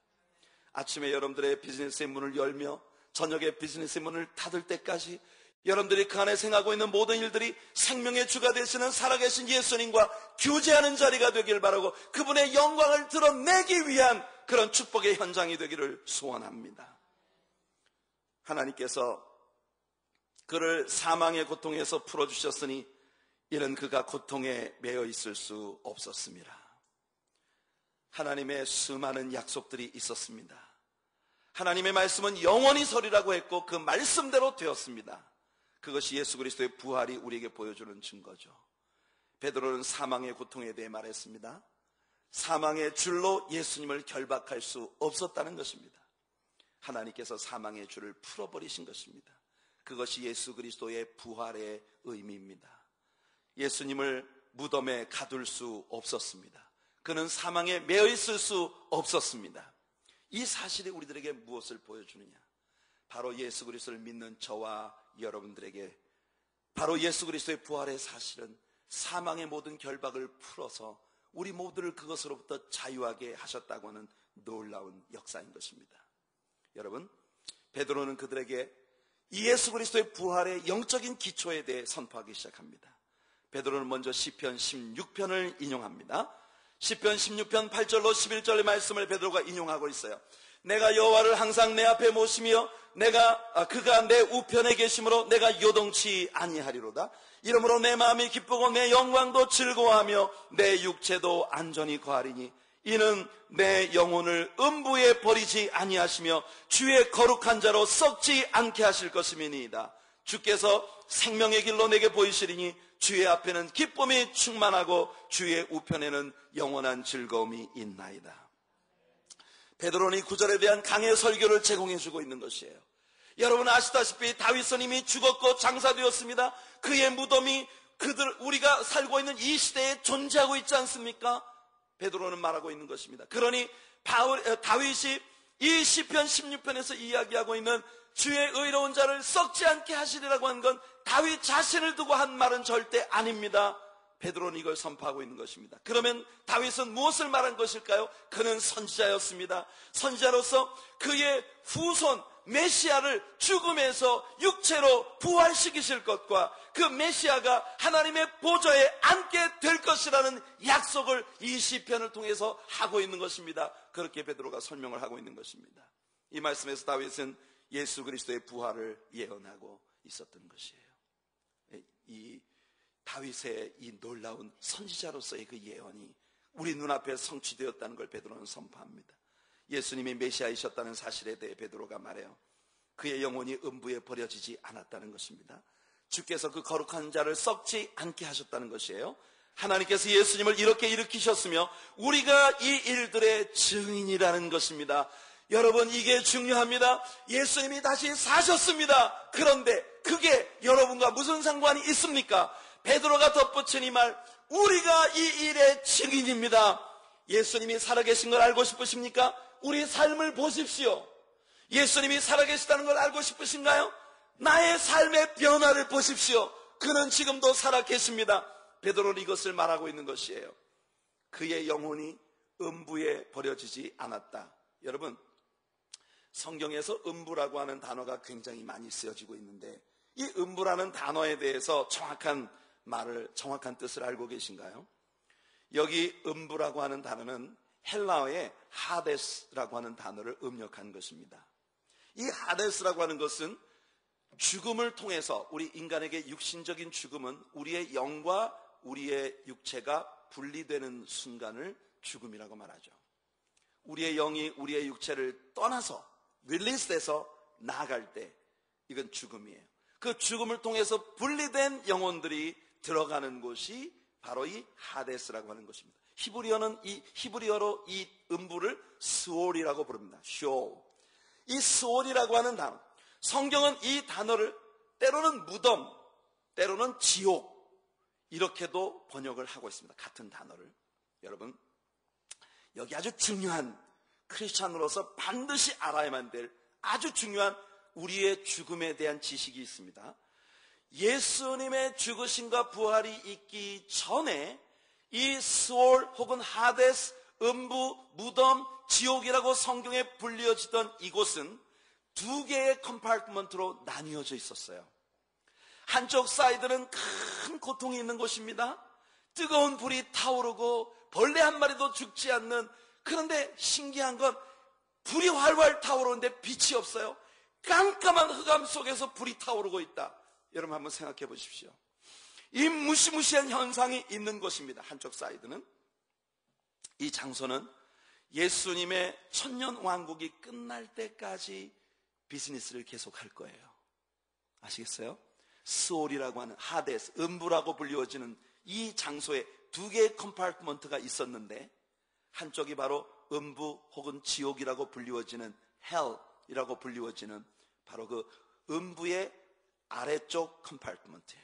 아침에 여러분들의 비즈니스의 문을 열며 저녁에 비즈니스의 문을 닫을 때까지 여러분들이 그 안에 생각하고 있는 모든 일들이 생명의 주가 되시는 살아계신 예수님과 교제하는 자리가 되길 바라고 그분의 영광을 드러내기 위한 그런 축복의 현장이 되기를 소원합니다. 하나님께서 그를 사망의 고통에서 풀어주셨으니 이는 그가 고통에 매여 있을 수 없었습니다. 하나님의 수많은 약속들이 있었습니다. 하나님의 말씀은 영원히 서리라고 했고 그 말씀대로 되었습니다. 그것이 예수 그리스도의 부활이 우리에게 보여주는 증거죠. 베드로는 사망의 고통에 대해 말했습니다. 사망의 줄로 예수님을 결박할 수 없었다는 것입니다. 하나님께서 사망의 줄을 풀어버리신 것입니다. 그것이 예수 그리스도의 부활의 의미입니다. 예수님을 무덤에 가둘 수 없었습니다. 그는 사망에 매여 있을 수 없었습니다. 이 사실이 우리들에게 무엇을 보여주느냐? 바로 예수 그리스도를 믿는 저와 여러분들에게 바로 예수 그리스도의 부활의 사실은 사망의 모든 결박을 풀어서 우리 모두를 그것으로부터 자유하게 하셨다고 하는 놀라운 역사인 것입니다. 여러분, 베드로는 그들에게 이 예수 그리스도의 부활의 영적인 기초에 대해 선포하기 시작합니다. 베드로는 먼저 시편 16편을 인용합니다. 시편 16편 8절로 11절의 말씀을 베드로가 인용하고 있어요. 내가 여호와를 항상 내 앞에 모시며 그가 내 우편에 계심으로 내가 요동치 아니하리로다. 이러므로 내 마음이 기쁘고 내 영광도 즐거워하며 내 육체도 안전히 거하리니 이는 내 영혼을 음부에 버리지 아니하시며 주의 거룩한 자로 썩지 않게 하실 것임이니이다. 주께서 생명의 길로 내게 보이시리니 주의 앞에는 기쁨이 충만하고 주의 우편에는 영원한 즐거움이 있나이다. 베드로는 이 구절에 대한 강의 설교를 제공해주고 있는 것이에요. 여러분 아시다시피 다윗은 이미 죽었고 장사되었습니다. 그의 무덤이 우리가 살고 있는 이 시대에 존재하고 있지 않습니까? 베드로는 말하고 있는 것입니다. 그러니 다윗이 이 시편 16편에서 이야기하고 있는 주의 의로운 자를 썩지 않게 하시리라고 한 건 다윗 자신을 두고 한 말은 절대 아닙니다. 베드로는 이걸 선포하고 있는 것입니다. 그러면 다윗은 무엇을 말한 것일까요? 그는 선지자였습니다. 선지자로서 그의 후손 메시아를 죽음에서 육체로 부활시키실 것과 그 메시아가 하나님의 보좌에 앉게 될 것이라는 약속을 이 시편을 통해서 하고 있는 것입니다. 그렇게 베드로가 설명을 하고 있는 것입니다. 이 말씀에서 다윗은 예수 그리스도의 부활을 예언하고 있었던 것이에요. 이 다윗의 이 놀라운 선지자로서의 그 예언이 우리 눈앞에 성취되었다는 걸 베드로는 선포합니다. 예수님이 메시아이셨다는 사실에 대해 베드로가 말해요. 그의 영혼이 음부에 버려지지 않았다는 것입니다. 주께서 그 거룩한 자를 썩지 않게 하셨다는 것이에요. 하나님께서 예수님을 이렇게 일으키셨으며 우리가 이 일들의 증인이라는 것입니다. 여러분, 이게 중요합니다. 예수님이 다시 사셨습니다. 그런데 그게 여러분과 무슨 상관이 있습니까? 베드로가 덧붙인 이 말, 우리가 이 일의 증인입니다. 예수님이 살아계신 걸 알고 싶으십니까? 우리 삶을 보십시오. 예수님이 살아계시다는 걸 알고 싶으신가요? 나의 삶의 변화를 보십시오. 그는 지금도 살아계십니다. 베드로는 이것을 말하고 있는 것이에요. 그의 영혼이 음부에 버려지지 않았다. 여러분, 성경에서 음부라고 하는 단어가 굉장히 많이 쓰여지고 있는데 이 음부라는 단어에 대해서 정확한 뜻을 알고 계신가요? 여기 음부라고 하는 단어는 헬라어의 하데스라고 하는 단어를 음력한 것입니다. 이 하데스라고 하는 것은 죽음을 통해서 우리 인간에게 육신적인 죽음은 우리의 영과 우리의 육체가 분리되는 순간을 죽음이라고 말하죠. 우리의 영이 우리의 육체를 떠나서 릴리스돼서 나아갈 때 이건 죽음이에요. 그 죽음을 통해서 분리된 영혼들이 들어가는 곳이 바로 이 하데스라고 하는 것입니다. 히브리어로 이 음부를 스올이라고 부릅니다. 쇼. 이 스올이라고 하는 단어, 성경은 이 단어를 때로는 무덤, 때로는 지옥 이렇게도 번역을 하고 있습니다. 같은 단어를. 여러분, 여기 아주 중요한 크리스찬으로서 반드시 알아야만 될 아주 중요한 우리의 죽음에 대한 지식이 있습니다. 예수님의 죽으심과 부활이 있기 전에 이 스올 혹은 하데스, 음부, 무덤, 지옥이라고 성경에 불리어지던 이곳은 두 개의 컴파트먼트로 나뉘어져 있었어요. 한쪽 사이드는 큰 고통이 있는 곳입니다. 뜨거운 불이 타오르고 벌레 한 마리도 죽지 않는, 그런데 신기한 건 불이 활활 타오르는데 빛이 없어요. 깜깜한 흑암 속에서 불이 타오르고 있다. 여러분 한번 생각해 보십시오. 이 무시무시한 현상이 있는 곳입니다. 한쪽 사이드는. 이 장소는 예수님의 천년 왕국이 끝날 때까지 비즈니스를 계속할 거예요. 아시겠어요? 스올이라고 하는 하데스, 음부라고 불리워지는 이 장소에 두 개의 컴파트먼트가 있었는데 한쪽이 바로 음부 혹은 지옥이라고 불리워지는 헬이라고 불리워지는 바로 그 음부의 아래쪽 컴파트먼트예요.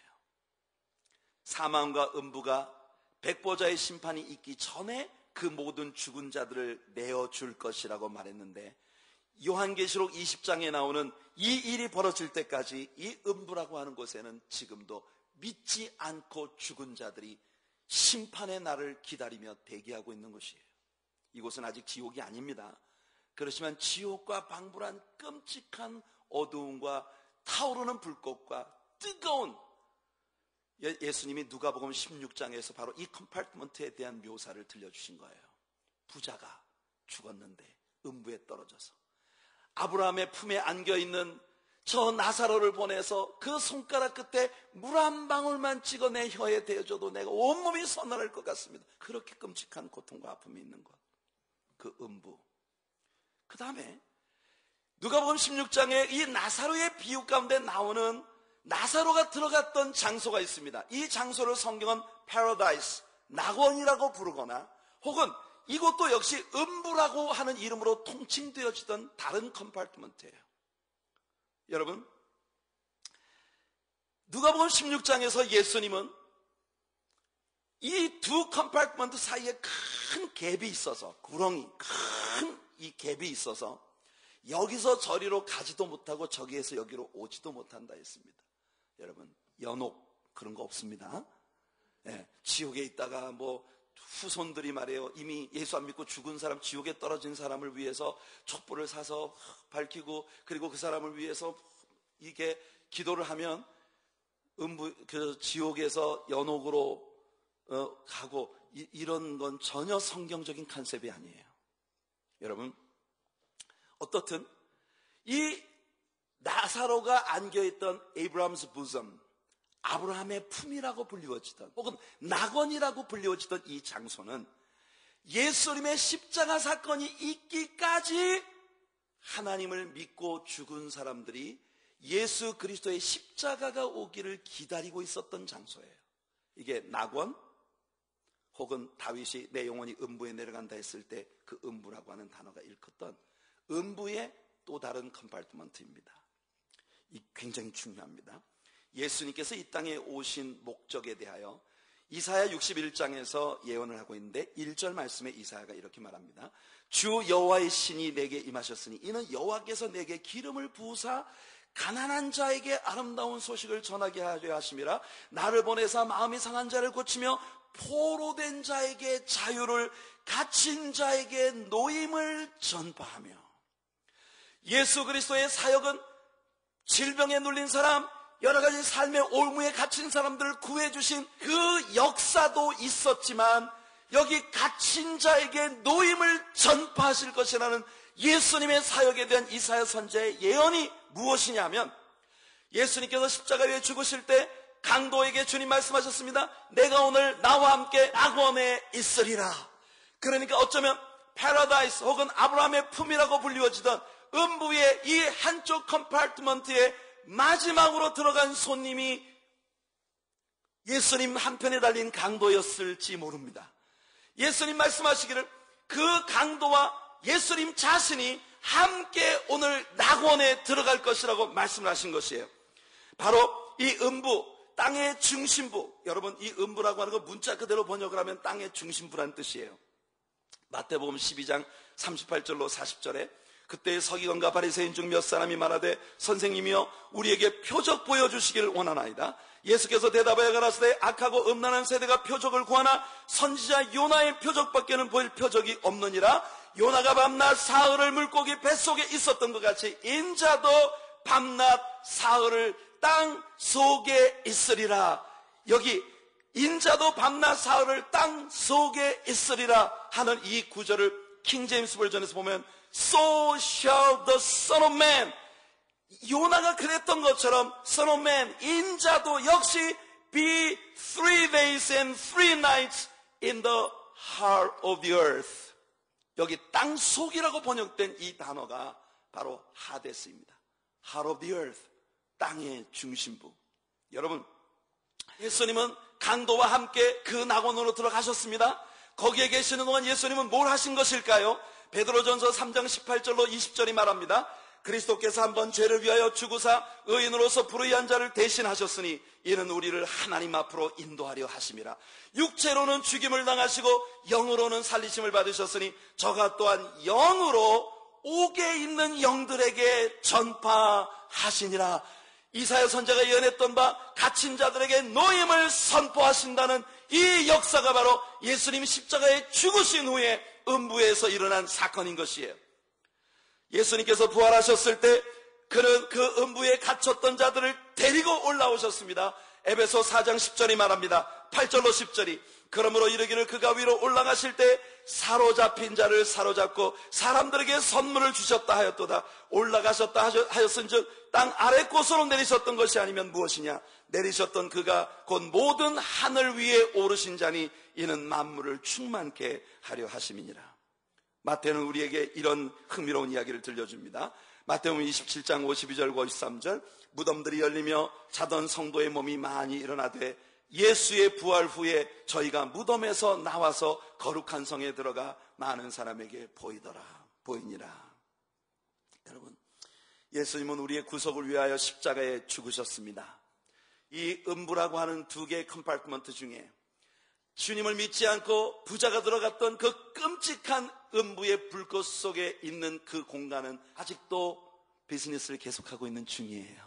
사망과 음부가 백보자의 심판이 있기 전에 그 모든 죽은 자들을 내어줄 것이라고 말했는데, 요한계시록 20장에 나오는 이 일이 벌어질 때까지 이 음부라고 하는 곳에는 지금도 믿지 않고 죽은 자들이 심판의 날을 기다리며 대기하고 있는 것이에요. 이곳은 아직 지옥이 아닙니다. 그렇지만 지옥과 방불한 끔찍한 어두움과 타오르는 불꽃과 뜨거운, 예수님이 누가복음 16장에서 바로 이 컴파트먼트에 대한 묘사를 들려주신 거예요. 부자가 죽었는데 음부에 떨어져서 아브라함의 품에 안겨있는 저 나사로를 보내서 그 손가락 끝에 물 한 방울만 찍어 내 혀에 대어줘도 내가 온몸이 서늘할 것 같습니다. 그렇게 끔찍한 고통과 아픔이 있는 것, 그 음부. 그 다음에 누가복음 16장에 이 나사로의 비유 가운데 나오는 나사로가 들어갔던 장소가 있습니다. 이 장소를 성경은 paradise, 낙원이라고 부르거나, 혹은 이곳도 역시 음부라고 하는 이름으로 통칭되어지던 다른 컴파트먼트예요. 여러분, 누가복음 16장에서 예수님은 이 두 컴파트먼트 사이에 큰 갭이 있어서, 구렁이, 큰 이 갭이 있어서 여기서 저리로 가지도 못하고 저기에서 여기로 오지도 못한다 했습니다. 여러분, 연옥 그런 거 없습니다. 지옥에 있다가 후손들이 말해요, 이미 예수 안 믿고 죽은 사람, 지옥에 떨어진 사람을 위해서 촛불을 사서 밝히고, 그리고 그 사람을 위해서 이게 기도를 하면 지옥에서 연옥으로 가고, 이런 건 전혀 성경적인 컨셉이 아니에요. 여러분, 어떻든 이 나사로가 안겨있던 에이브라함스 부섬, 아브라함의 품이라고 불리워지던, 혹은 낙원이라고 불리워지던 이 장소는 예수님의 십자가 사건이 있기까지 하나님을 믿고 죽은 사람들이 예수 그리스도의 십자가가 오기를 기다리고 있었던 장소예요. 이게 낙원, 혹은 다윗이 내 영혼이 음부에 내려간다 했을 때 그 음부라고 하는 단어가 일컫던 음부의 또 다른 컴파트먼트입니다. 이 굉장히 중요합니다. 예수님께서 이 땅에 오신 목적에 대하여 이사야 61장에서 예언을 하고 있는데, 1절 말씀에 이사야가 이렇게 말합니다. 주 여호와의 신이 내게 임하셨으니 이는 여호와께서 내게 기름을 부으사 가난한 자에게 아름다운 소식을 전하게 하려 하심이라. 나를 보내사 마음이 상한 자를 고치며 포로된 자에게 자유를, 갇힌 자에게 노임을 전파하며. 예수 그리스도의 사역은 질병에 눌린 사람, 여러 가지 삶의 올무에 갇힌 사람들을 구해주신 그 역사도 있었지만, 여기 갇힌 자에게 노임을 전파하실 것이라는 예수님의 사역에 대한 이사야 선지자의 예언이 무엇이냐면, 예수님께서 십자가 위에 죽으실 때 강도에게 주님 말씀하셨습니다. 내가 오늘 나와 함께 낙원에 있으리라. 그러니까 어쩌면 패러다이스, 혹은 아브라함의 품이라고 불리워지던 음부의 이 한쪽 컴파트먼트에 마지막으로 들어간 손님이 예수님 한편에 달린 강도였을지 모릅니다. 예수님 말씀하시기를 그 강도와 예수님 자신이 함께 오늘 낙원에 들어갈 것이라고 말씀을 하신 것이에요. 바로 이 음부, 땅의 중심부. 여러분, 이 음부라고 하는 거 문자 그대로 번역을 하면 땅의 중심부라는 뜻이에요. 마태복음 12장 38절로 40절에 그때 서기관과 바리새인 중 몇 사람이 말하되 선생님이여 우리에게 표적 보여주시기를 원하나이다. 예수께서 대답하여 가라사대 악하고 음란한 세대가 표적을 구하나 선지자 요나의 표적밖에는 보일 표적이 없느니라. 요나가 밤낮 사흘을 물고기 뱃속에 있었던 것 같이 인자도 밤낮 사흘을 땅 속에 있으리라. 여기 인자도 밤낮 사흘을 땅 속에 있으리라 하는 이 구절을 킹제임스 버전에서 보면 So shall the Son of Man, 요나가 그랬던 것처럼 Son of Man, 인자도 역시 be 3 days and 3 nights in the heart of the earth. 여기 땅 속이라고 번역된 이 단어가 바로 하데스입니다. Heart of the earth, 땅의 중심부. 여러분, 예수님은 강도와 함께 그 낙원으로 들어가셨습니다. 거기에 계시는 동안 예수님은 뭘 하신 것일까요? 베드로전서 3장 18절로 20절이 말합니다. 그리스도께서 한번 죄를 위하여 죽으사 의인으로서 불의한 자를 대신하셨으니 이는 우리를 하나님 앞으로 인도하려 하심이라. 육체로는 죽임을 당하시고 영으로는 살리심을 받으셨으니 저가 또한 영으로 옥에 있는 영들에게 전파하시니라. 이사야 선지자가 예언했던 바 갇힌 자들에게 노임을 선포하신다는 이 역사가 바로 예수님이 십자가에 죽으신 후에 음부에서 일어난 사건인 것이에요. 예수님께서 부활하셨을 때 그는 그 음부에 갇혔던 자들을 데리고 올라오셨습니다. 에베소 4장 10절이 말합니다. 8절로 10절이 그러므로 이르기를 그가 위로 올라가실 때 사로잡힌 자를 사로잡고 사람들에게 선물을 주셨다 하였도다. 올라가셨다 하였은즉 땅 아래 곳으로 내리셨던 것이 아니면 무엇이냐. 내리셨던 그가 곧 모든 하늘 위에 오르신 자니 이는 만물을 충만케 하려 하심이니라. 마태는 우리에게 이런 흥미로운 이야기를 들려줍니다. 마태복음 27장 52절과 53절 무덤들이 열리며 자던 성도의 몸이 많이 일어나되 예수의 부활 후에 저희가 무덤에서 나와서 거룩한 성에 들어가 많은 사람에게 보이니라. 여러분, 예수님은 우리의 구속을 위하여 십자가에 죽으셨습니다. 이 음부라고 하는 두 개의 컴파트먼트 중에 주님을 믿지 않고 부자가 들어갔던 그 끔찍한 음부의 불꽃 속에 있는 그 공간은 아직도 비즈니스를 계속하고 있는 중이에요.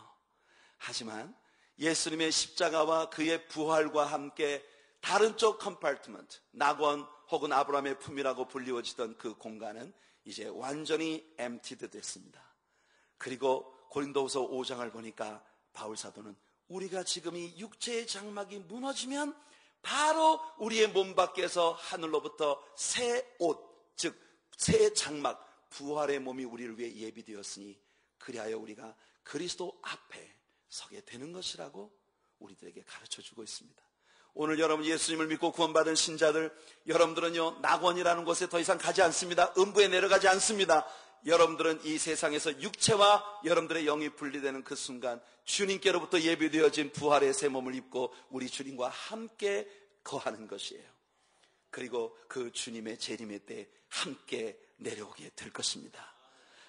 하지만 예수님의 십자가와 그의 부활과 함께 다른 쪽 컴파트먼트, 낙원 혹은 아브라함의 품이라고 불리워지던 그 공간은 이제 완전히 엠티드 됐습니다. 그리고 고린도후서 5장을 보니까 바울 사도는 우리가 지금 이 육체의 장막이 무너지면 바로 우리의 몸 밖에서 하늘로부터 새 옷, 즉 새 장막, 부활의 몸이 우리를 위해 예비되었으니 그리하여 우리가 그리스도 앞에 서게 되는 것이라고 우리들에게 가르쳐주고 있습니다. 오늘 여러분 예수님을 믿고 구원받은 신자들, 여러분들은요 낙원이라는 곳에 더 이상 가지 않습니다. 음부에 내려가지 않습니다. 여러분들은 이 세상에서 육체와 여러분들의 영이 분리되는 그 순간 주님께로부터 예비되어진 부활의 새 몸을 입고 우리 주님과 함께 거하는 것이에요. 그리고 그 주님의 재림의 때 함께 내려오게 될 것입니다.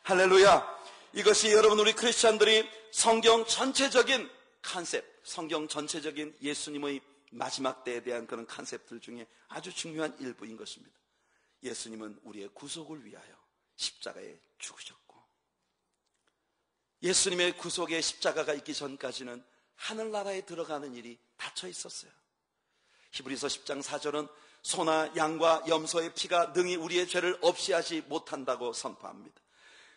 할렐루야. 이것이 여러분 우리 크리스찬들이 성경 전체적인 컨셉, 성경 전체적인 예수님의 마지막 때에 대한 그런 컨셉들 중에 아주 중요한 일부인 것입니다. 예수님은 우리의 구속을 위하여 십자가에 죽으셨고, 예수님의 구속의 십자가가 있기 전까지는 하늘나라에 들어가는 일이 닫혀 있었어요. 히브리서 10장 4절은 소나 양과 염소의 피가 능히 우리의 죄를 없이 하지 못한다고 선포합니다.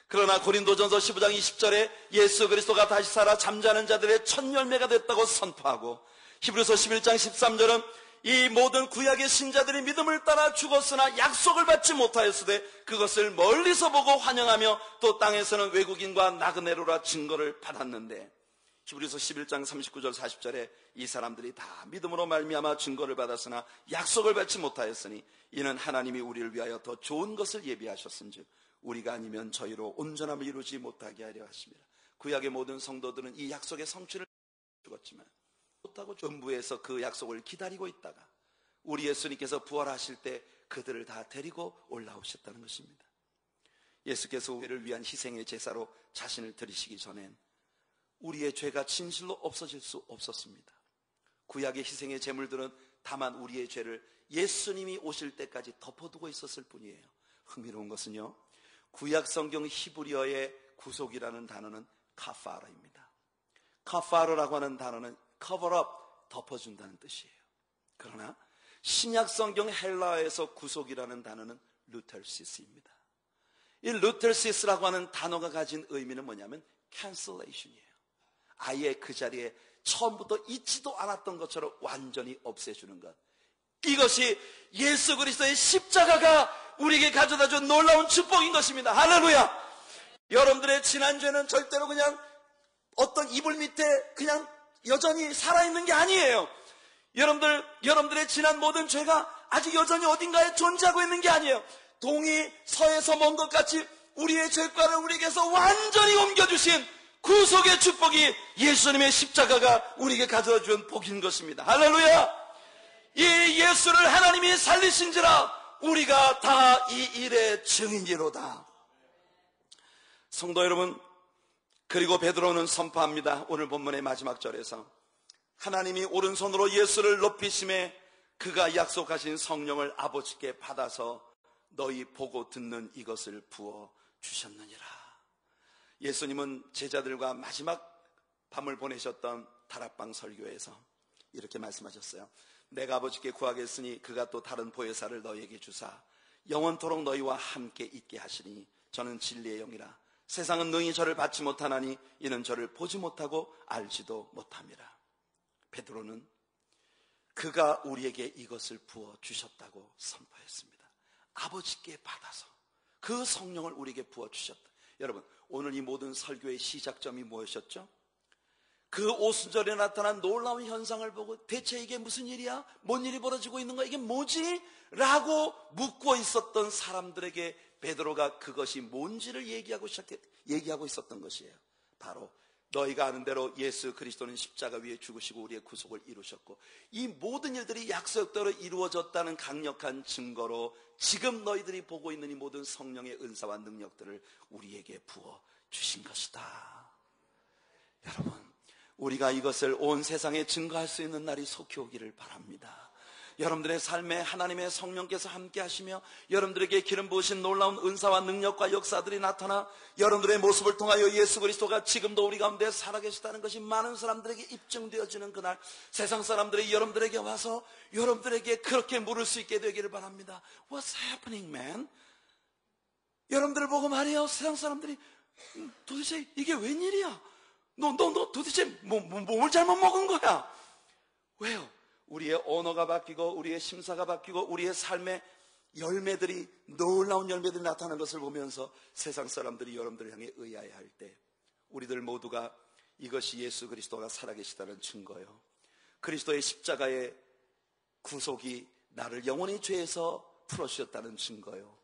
그러나 고린도전서 15장 20절에 예수 그리스도가 다시 살아 잠자는 자들의 첫 열매가 됐다고 선포하고, 히브리서 11장 13절은 이 모든 구약의 신자들이 믿음을 따라 죽었으나 약속을 받지 못하였으되 그것을 멀리서 보고 환영하며 또 땅에서는 외국인과 나그네로라 증거를 받았는데, 히브리서 11장 39절 40절에 이 사람들이 다 믿음으로 말미암아 증거를 받았으나 약속을 받지 못하였으니 이는 하나님이 우리를 위하여 더 좋은 것을 예비하셨은즉 우리가 아니면 저희로 온전함을 이루지 못하게 하려 하십니다. 구약의 모든 성도들은 이 약속의 성취를 죽었지만 못하고 음부에서 그 약속을 기다리고 있다가 우리 예수님께서 부활하실 때 그들을 다 데리고 올라오셨다는 것입니다. 예수께서 우리를 위한 희생의 제사로 자신을 드리시기 전엔 우리의 죄가 진실로 없어질 수 없었습니다. 구약의 희생의 제물들은 다만 우리의 죄를 예수님이 오실 때까지 덮어두고 있었을 뿐이에요. 흥미로운 것은요, 구약 성경 히브리어의 구속이라는 단어는 카파라입니다. 카파라라고 하는 단어는 cover up, 덮어준다는 뜻이에요. 그러나 신약 성경 헬라어에서 구속이라는 단어는 루텔시스입니다. 이 루텔시스라고 하는 단어가 가진 의미는 뭐냐면 cancellation이에요. 아예 그 자리에 처음부터 있지도 않았던 것처럼 완전히 없애주는 것. 이것이 예수 그리스도의 십자가가 우리에게 가져다 준 놀라운 축복인 것입니다. 할렐루야. 여러분들의 지난 죄는 절대로 그냥 어떤 이불 밑에 그냥 여전히 살아있는 게 아니에요. 여러분들의 지난 모든 죄가 아직 여전히 어딘가에 존재하고 있는 게 아니에요. 동이 서에서 먼 것 같이 우리의 죄과를 우리에게서 완전히 옮겨주신 구속의 축복이 예수님의 십자가가 우리에게 가져다 준 복인 것입니다. 할렐루야. 이 예수를 하나님이 살리신지라 우리가 다 이 일의 증인이로다. 성도 여러분, 그리고 베드로는 선포합니다. 오늘 본문의 마지막 절에서 하나님이 오른손으로 예수를 높이심에 그가 약속하신 성령을 아버지께 받아서 너희 보고 듣는 이것을 부어 주셨느니라. 예수님은 제자들과 마지막 밤을 보내셨던 다락방 설교에서 이렇게 말씀하셨어요. 내가 아버지께 구하겠으니 그가 또 다른 보혜사를 너희에게 주사 영원토록 너희와 함께 있게 하시니 저는 진리의 영이라. 세상은 능히 저를 받지 못하나니 이는 저를 보지 못하고 알지도 못함이라. 베드로는 그가 우리에게 이것을 부어 주셨다고 선포했습니다. 아버지께 받아서 그 성령을 우리에게 부어 주셨다. 여러분, 오늘 이 모든 설교의 시작점이 무엇이었죠? 그 오순절에 나타난 놀라운 현상을 보고 대체 이게 무슨 일이야? 뭔 일이 벌어지고 있는 거야? 이게 뭐지? 라고 묻고 있었던 사람들에게 베드로가 그것이 뭔지를 얘기하고 있었던 것이에요. 바로 너희가 아는 대로 예수 그리스도는 십자가 위에 죽으시고 우리의 구속을 이루셨고 이 모든 일들이 약속대로 이루어졌다는 강력한 증거로 지금 너희들이 보고 있는 이 모든 성령의 은사와 능력들을 우리에게 부어 주신 것이다. 여러분, 우리가 이것을 온 세상에 증거할 수 있는 날이 속히 오기를 바랍니다. 여러분들의 삶에 하나님의 성령께서 함께 하시며 여러분들에게 기름 부으신 놀라운 은사와 능력과 역사들이 나타나 여러분들의 모습을 통하여 예수 그리스도가 지금도 우리 가운데 살아계시다는 것이 많은 사람들에게 입증되어지는 그날, 세상 사람들이 여러분들에게 와서 여러분들에게 그렇게 물을 수 있게 되기를 바랍니다. What's happening, man? 여러분들을 보고 말해요. 세상 사람들이 도대체 이게 웬일이야? 너 도대체 뭘 잘못 먹은 거야? 왜요? 우리의 언어가 바뀌고 우리의 심사가 바뀌고 우리의 삶의 열매들이, 놀라운 열매들이 나타나는 것을 보면서 세상 사람들이 여러분들을 향해 의아해할 때 우리들 모두가 이것이 예수 그리스도가 살아계시다는 증거요, 그리스도의 십자가의 구속이 나를 영원히 죄에서 풀어주셨다는 증거요,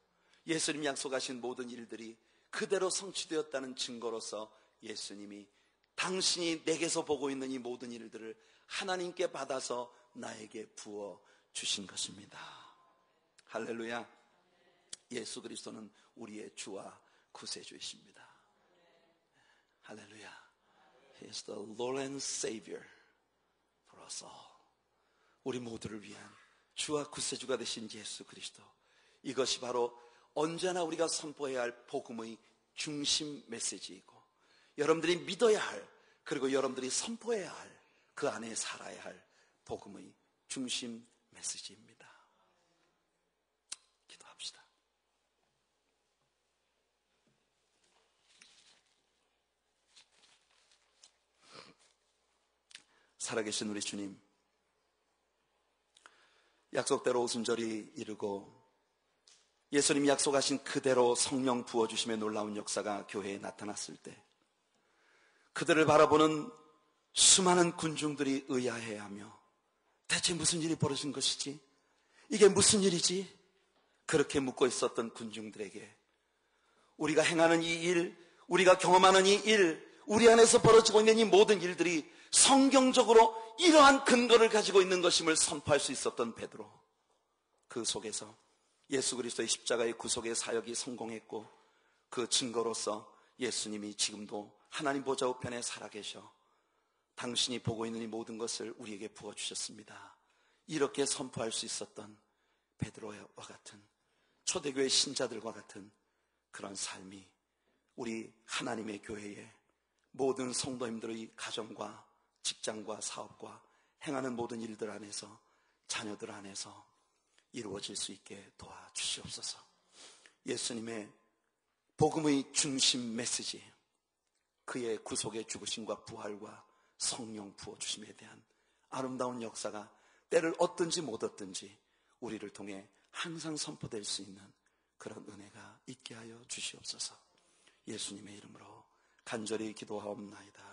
예수님이 약속하신 모든 일들이 그대로 성취되었다는 증거로서 예수님이 당신이 내게서 보고 있는 이 모든 일들을 하나님께 받아서 나에게 부어 주신 것입니다. 할렐루야. 예수 그리스도는 우리의 주와 구세주이십니다. 할렐루야. He is the Lord and Savior for us all. 우리 모두를 위한 주와 구세주가 되신 예수 그리스도, 이것이 바로 언제나 우리가 선포해야 할 복음의 중심 메시지이고 여러분들이 믿어야 할, 그리고 여러분들이 선포해야 할, 그 안에 살아야 할 복음의 중심 메시지입니다. 기도합시다. 살아계신 우리 주님, 약속대로 오순절이 이르고 예수님이 약속하신 그대로 성령 부어주심의 놀라운 역사가 교회에 나타났을 때 그들을 바라보는 수많은 군중들이 의아해하며 대체 무슨 일이 벌어진 것이지? 이게 무슨 일이지? 그렇게 묻고 있었던 군중들에게 우리가 행하는 이 일, 우리가 경험하는 이 일, 우리 안에서 벌어지고 있는 이 모든 일들이 성경적으로 이러한 근거를 가지고 있는 것임을 선포할 수 있었던 베드로, 그 속에서 예수 그리스도의 십자가의 구속의 사역이 성공했고 그 증거로서 예수님이 지금도 하나님 보좌 우편에 살아계셔 당신이 보고 있는 이 모든 것을 우리에게 부어주셨습니다. 이렇게 선포할 수 있었던 베드로와 같은 초대교회 신자들과 같은 그런 삶이 우리 하나님의 교회에 모든 성도님들의 가정과 직장과 사업과 행하는 모든 일들 안에서, 자녀들 안에서 이루어질 수 있게 도와주시옵소서. 예수님의 복음의 중심 메시지, 그의 구속의 죽으심과 부활과 성령 부어주심에 대한 아름다운 역사가 때를 얻든지 못 얻든지 우리를 통해 항상 선포될 수 있는 그런 은혜가 있게 하여 주시옵소서. 예수님의 이름으로 간절히 기도하옵나이다.